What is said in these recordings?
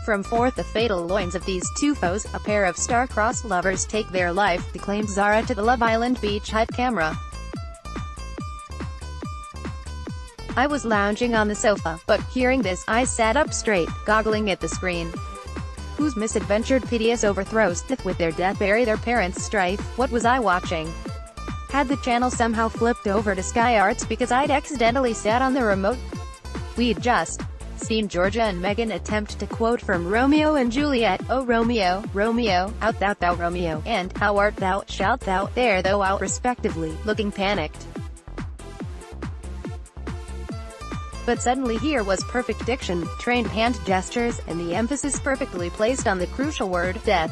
From forth the fatal loins of these two foes, a pair of star-crossed lovers take their life, declaimed Zara to the Love Island beach hut camera. I was lounging on the sofa, but, hearing this, I sat up straight, goggling at the screen. Whose misadventured piteous overthrows, with their death bury their parents' strife? What was I watching? Had the channel somehow flipped over to Sky Arts because I'd accidentally sat on the remote? We'd just seen Georgia and Megan attempt to quote from Romeo and Juliet, "Oh Romeo, Romeo, out thou Romeo," and "How art thou, shalt thou, there thou out," respectively, looking panicked. But suddenly here was perfect diction, trained hand gestures, and the emphasis perfectly placed on the crucial word, death.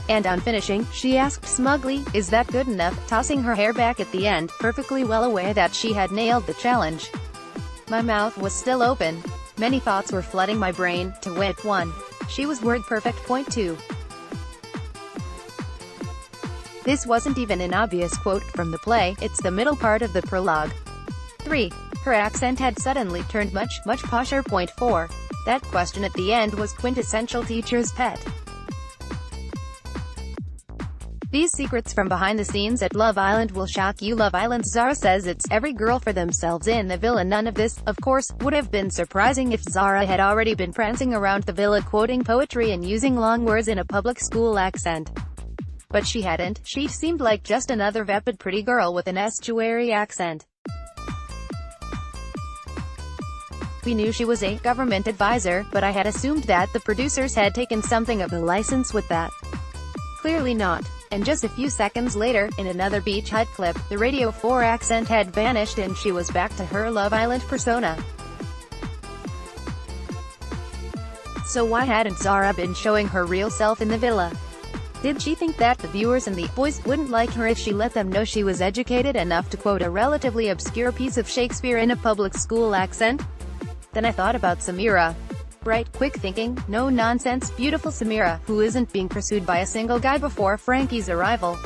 And on finishing, she asked smugly, "Is that good enough?" tossing her hair back at the end, perfectly well aware that she had nailed the challenge. My mouth was still open. Many thoughts were flooding my brain, to wit: 1. She was word perfect. Point 2. This wasn't even an obvious quote from the play, it's the middle part of the prologue. 3. Her accent had suddenly turned much posher. Point 4. That question at the end was quintessential teacher's pet. These secrets from behind the scenes at Love Island will shock you. Love Island. Zara says it's every girl for themselves in the villa. None of this, of course, would have been surprising if Zara had already been prancing around the villa quoting poetry and using long words in a public school accent. But she hadn't. She seemed like just another vapid pretty girl with an estuary accent. We knew she was a government advisor, but I had assumed that the producers had taken something of a license with that. Clearly not. And just a few seconds later, in another beach hut clip, the Radio 4 accent had vanished and she was back to her Love Island persona. So why hadn't Zara been showing her real self in the villa? Did she think that the viewers and the boys wouldn't like her if she let them know she was educated enough to quote a relatively obscure piece of Shakespeare in a public school accent? Then I thought about Samira. Bright, quick thinking, no nonsense, beautiful Samira, who isn't being pursued by a single guy before Frankie's arrival.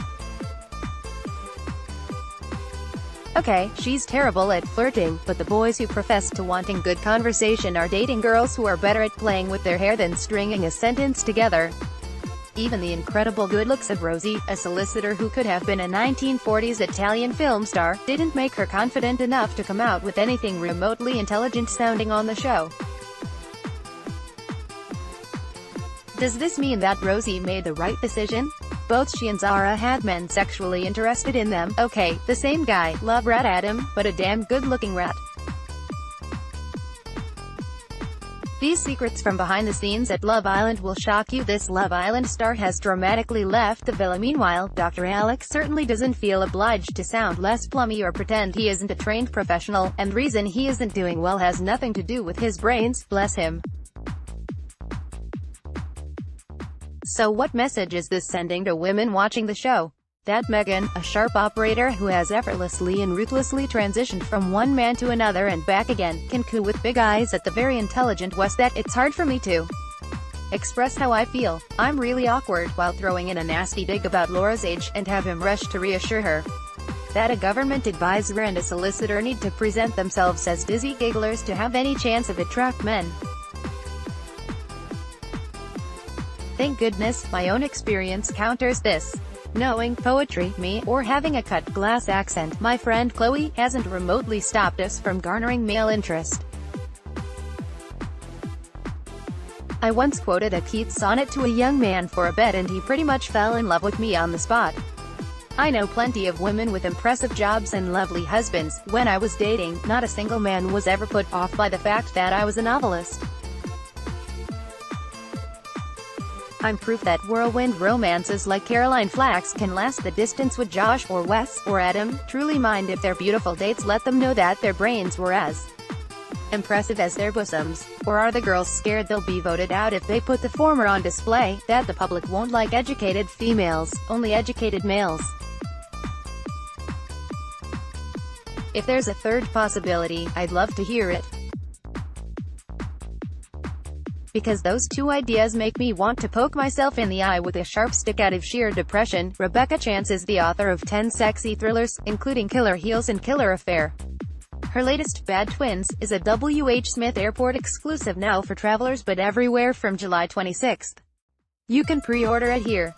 Okay, she's terrible at flirting, but the boys who profess to wanting good conversation are dating girls who are better at playing with their hair than stringing a sentence together. Even the incredible good looks of Rosie, a solicitor who could have been a 1940s Italian film star, didn't make her confident enough to come out with anything remotely intelligent sounding on the show. Does this mean that Rosie made the right decision? Both she and Zara had men sexually interested in them. Okay, the same guy, love rat Adam, but a damn good-looking rat. These secrets from behind the scenes at Love Island will shock you. This Love Island star has dramatically left the villa. Meanwhile, Dr. Alex certainly doesn't feel obliged to sound less plummy or pretend he isn't a trained professional, and reason he isn't doing well has nothing to do with his brains, bless him. So what message is this sending to women watching the show? That Megan, a sharp operator who has effortlessly and ruthlessly transitioned from one man to another and back again, can coo with big eyes at the very intelligent West. That it's hard for me to express how I feel. I'm really awkward, while throwing in a nasty dig about Laura's age, and have him rush to reassure her that a government advisor and a solicitor need to present themselves as dizzy gigglers to have any chance of attract men. Thank goodness, my own experience counters this. Knowing poetry, me, or having a cut glass accent, my friend Chloe, hasn't remotely stopped us from garnering male interest. I once quoted a Keats sonnet to a young man for a bet and he pretty much fell in love with me on the spot. I know plenty of women with impressive jobs and lovely husbands. When I was dating, not a single man was ever put off by the fact that I was a novelist. I'm proof that whirlwind romances like Caroline Flack's can last the distance. With Josh, or Wes, or Adam, truly mind if their beautiful dates let them know that their brains were as impressive as their bosoms? Or are the girls scared they'll be voted out if they put the former on display, that the public won't like educated females, only educated males? If there's a third possibility, I'd love to hear it. Because those two ideas make me want to poke myself in the eye with a sharp stick out of sheer depression. Rebecca Chance is the author of 10 sexy thrillers, including Killer Heels and Killer Affair. Her latest, Bad Twins, is a W.H. Smith Airport exclusive now for travelers but everywhere from July 26th. You can pre-order it here.